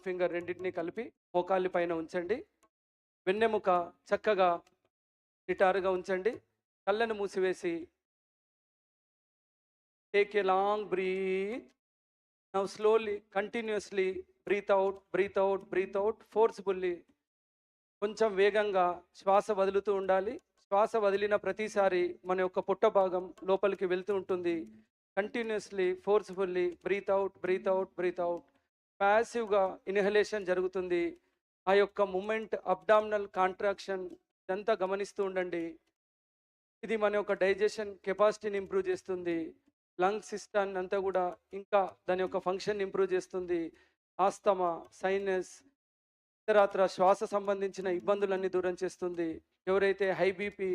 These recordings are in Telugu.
ఫింగర్ రెండింటిని కలిపి మోకాలి పైన ఉంచండి. వెన్నెముక చక్కగా నిటారుగా ఉంచండి. కళ్ళను మూసివేసి take a long breath. Now slowly continuously breath out, breath out, breath out forcefully. కొంచెం వేగంగా శ్వాస వదులుతూ ఉండాలి. శ్వాస వదిలిన ప్రతిసారి మన యొక్క పుట్ట భాగం లోపలికి వెళ్తూ ఉంటుంది. Continuously forcefully breathe out, breath out, breath out. ప్యాసివ్గా ఇన్హలేషన్ జరుగుతుంది. ఆ యొక్క మూమెంట్ అబ్డామినల్ కాంట్రాక్షన్ ఇదంతా గమనిస్తూ ఉండండి. ఇది మన యొక్క డైజెషన్ కెపాసిటీని ఇంప్రూవ్ చేస్తుంది. లంగ్ సిస్టమ్ అంతా కూడా ఇంకా దాని యొక్క ఫంక్షన్ ఇంప్రూవ్ చేస్తుంది. ఆస్తమా, సైనస్, ఇతరాత్ర శ్వాస సంబంధించిన ఇబ్బందులన్నీ దూరం చేస్తుంది. ఎవరైతే హై బీపీ,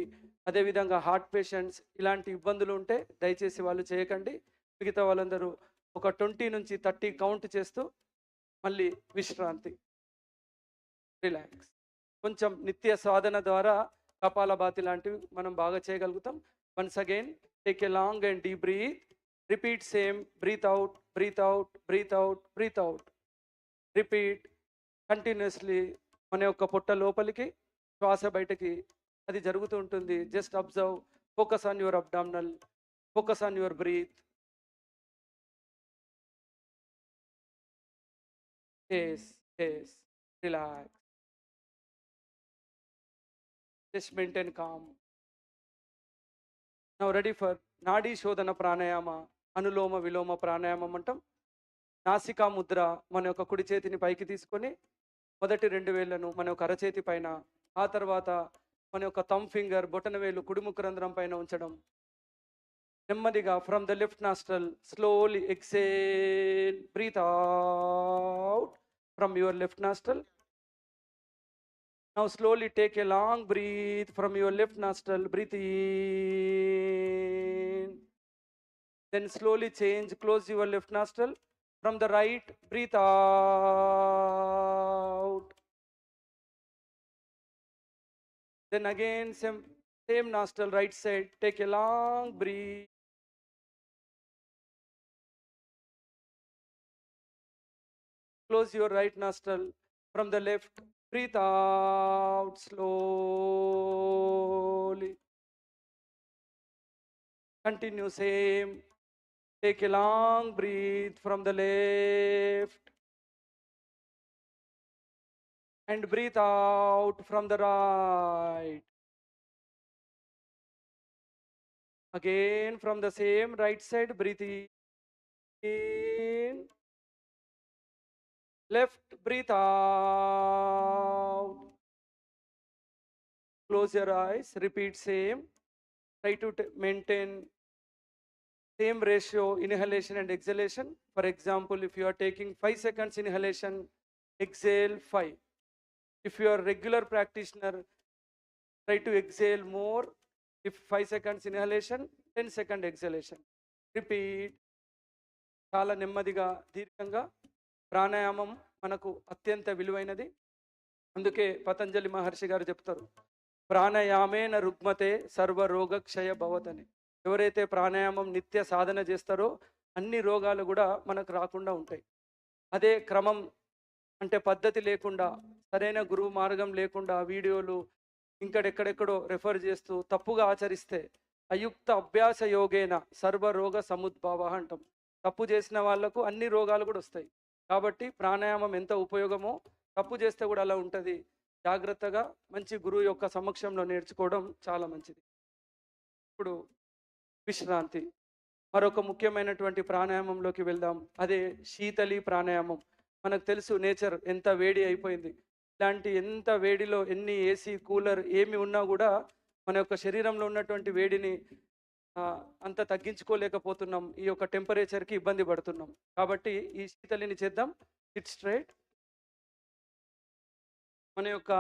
అదేవిధంగా హార్ట్ పేషెంట్స్ ఇలాంటి ఇబ్బందులు ఉంటే దయచేసి వాళ్ళు చేయకండి. మిగతా వాళ్ళందరూ ఒక 20 నుంచి 30 కౌంట్ చేస్తూ మళ్ళీ విశ్రాంతి, రిలాక్స్. కొంచెం నిత్య సాధన ద్వారా కపాలభాతి లాంటివి మనం బాగా చేయగలుగుతాం. Once again take a long and deep breath. Repeat same breath out, breath out, breath out, breath out. Repeat continuously. మన యొక్క పొట్ట లోపలికి, శ్వాస బయటకి అది జరుగుతూ ఉంటుంది. Just observe, focus on your abdominal, focus on your breath. Yes, yes, relax, just maintain calm. Now ready for Nadi Shodhana pranayama, anulom విలోమ ప్రాణాయామం అంటాం. నాసికా ముద్ర. మన యొక్క కుడి చేతిని పైకి తీసుకొని మొదటి 2 వేళ్లను మన యొక్క అరచేతి పైన, ఆ తర్వాత మన యొక్క థంబ్ ఫింగర్ బొటన వేలు కుడి ముక్కు రంధ్రం పైన ఉంచడం. నెమ్మదిగా from the left nostril slowly exhale, breath out from your left nostril. Now slowly take a long breath from your left nostril, breath in. Then slowly change, close your left nostril. From the right, breathe out. Then again, same nostril, right side. Take a long breath. Close your right nostril. From the left, breathe out slowly. Continue same. Take a long breath from the left. And breathe out from the right. Again from the same right side, breathe in. Left, breathe out. Close your eyes. Repeat same. Try to maintain same ratio inhalation and exhalation. For example, if you are taking 5 seconds inhalation, exhale 5. If you are regular practitioner, try to exhale more. If 5 seconds inhalation, 10 second exhalation. Repeat. చాలా నెమ్మదిగా దీర్ఘంగా. ప్రాణాయామం మనకు అత్యంత విలువైనది. అందుకే పతంజలి మహర్షి గారు చెప్తారు, ప్రాణాయామేన రుగ్మతే సర్వరోగక్షయ భవతని. ఎవరైతే ప్రాణాయామం నిత్య సాధన చేస్తారో అన్ని రోగాలు కూడా మనకు రాకుండా ఉంటాయి. అదే క్రమం అంటే పద్ధతి లేకుండా, సరైన గురువు మార్గం లేకుండా వీడియోలు ఇంకడెక్కడెక్కడో రెఫర్ చేస్తూ తప్పుగా ఆచరిస్తే అయుక్త అభ్యాస యోగేన సర్వరోగ సముద్భవ అంటాం. తప్పు చేసిన వాళ్లకు అన్ని రోగాలు కూడా వస్తాయి. కాబట్టి ప్రాణాయామం ఎంత ఉపయోగమో తప్పు చేస్తే కూడా అలా ఉంటుంది. జాగ్రత్తగా మంచి గురువు యొక్క సమక్షంలో నేర్చుకోవడం చాలా మంచిది. ఇప్పుడు విశ్రాంతి. మరొక ముఖ్యమైనటువంటి ప్రాణాయామంలోకి వెళ్దాం. అదే శీతలి ప్రాణాయామం. మనకు తెలుసు నేచర్ ఎంత వేడి అయిపోయింది. ఇలాంటి ఎంత వేడిలో ఎన్ని ఏసీ కూలర్ ఏమి ఉన్నా కూడా మన యొక్క శరీరంలో ఉన్నటువంటి వేడిని అంత తగ్గించుకోలేకపోతున్నాం. ఈ యొక్క టెంపరేచర్కి ఇబ్బంది పడుతున్నాం. కాబట్టి ఈ శీతలిని చేద్దాం. SIT straight. మన యొక్క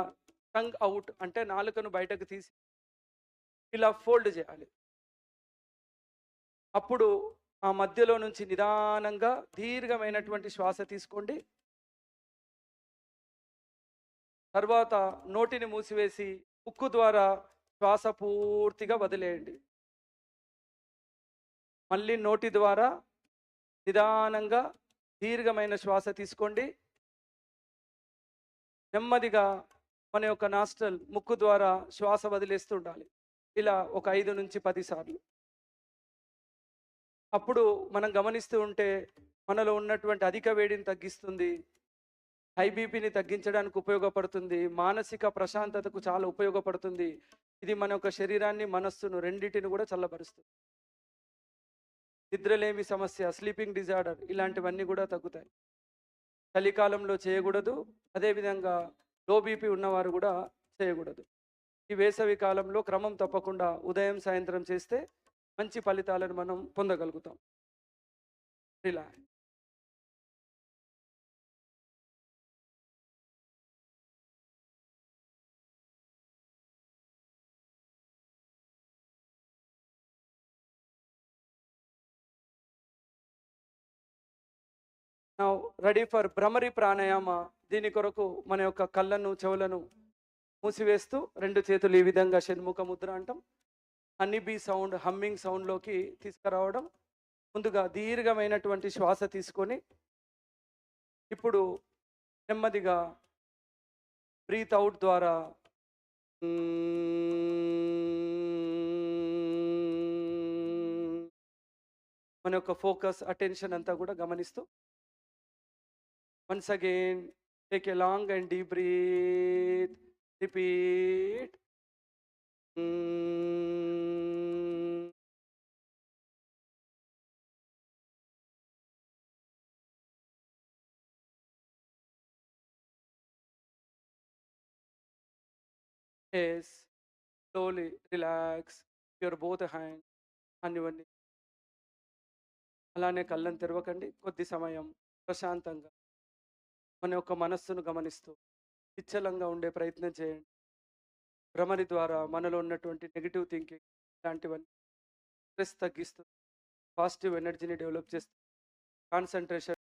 టంగ్ అవుట్ అంటే నాలుకను బయటకు తీసి ఇలా ఫోల్డ్ చేయాలి. అప్పుడు ఆ మధ్యలో నుంచి నిదానంగా దీర్ఘమైనటువంటి శ్వాస తీసుకోండి. తర్వాత నోటిని మూసివేసి ముక్కు ద్వారా శ్వాస పూర్తిగా వదిలేయండి. మళ్ళీ నోటి ద్వారా నిదానంగా దీర్ఘమైన శ్వాస తీసుకోండి. నెమ్మదిగా మన యొక్క నాస్ట్రల్ ముక్కు ద్వారా శ్వాస వదిలేస్తూ ఉండాలి. ఇలా ఒక 5 నుంచి 10 సార్లు. అప్పుడు మనం గమనిస్తూ ఉంటే మనలో ఉన్నటువంటి అధిక వేడిని తగ్గిస్తుంది. హై బీపీని తగ్గించడానికి ఉపయోగపడుతుంది. మానసిక ప్రశాంతతకు చాలా ఉపయోగపడుతుంది. ఇది మన యొక్క శరీరాన్ని, మనస్సును రెండిటిని కూడా చల్లబరుస్తుంది. నిద్రలేమి సమస్య, స్లీపింగ్ డిజార్డర్ ఇలాంటివన్నీ కూడా తగ్గుతాయి. చలికాలంలో చేయకూడదు. అదేవిధంగా లో బీపీ ఉన్నవారు కూడా చేయకూడదు. ఈ వేసవి కాలంలో క్రమం తప్పకుండా ఉదయం, సాయంత్రం చేస్తే మంచి ఫలితాలను మనం పొందగలుగుతాం. Relax. Now ready for Bhramari pranayama. దీని కొరకు మన యొక్క కళ్ళను, చెవులను మూసివేస్తూ 2 చేతులు ఈ విధంగా షణ్ముఖ ముద్ర అంటాం. హనీ బీ సౌండ్, హమ్మింగ్ సౌండ్లోకి తీసుకురావడం. ముందుగా దీర్ఘమైనటువంటి శ్వాస తీసుకొని ఇప్పుడు నెమ్మదిగా బ్రీత్ అవుట్ ద్వారా మన యొక్క ఫోకస్, అటెన్షన్ అంతా కూడా గమనిస్తూ once again take a long and deep breath. Repeat. Yes. Slowly relax your both hand అనివ్వండి. అలానే కళ్ళను తెరవకండి. కొద్ది సమయం ప్రశాంతంగా మన యొక్క మనస్సును గమనిస్తూ నిశ్చలంగా ఉండే ప్రయత్నం చేయండి. భ్రమరి ద్వారా మనలో ఉన్నటువంటి నెగిటివ్ థింకింగ్ ఇలాంటివన్నీ స్ట్రెస్ తగ్గిస్తూ పాజిటివ్ ఎనర్జీని డెవలప్ చేస్తూ కాన్సన్ట్రేషన్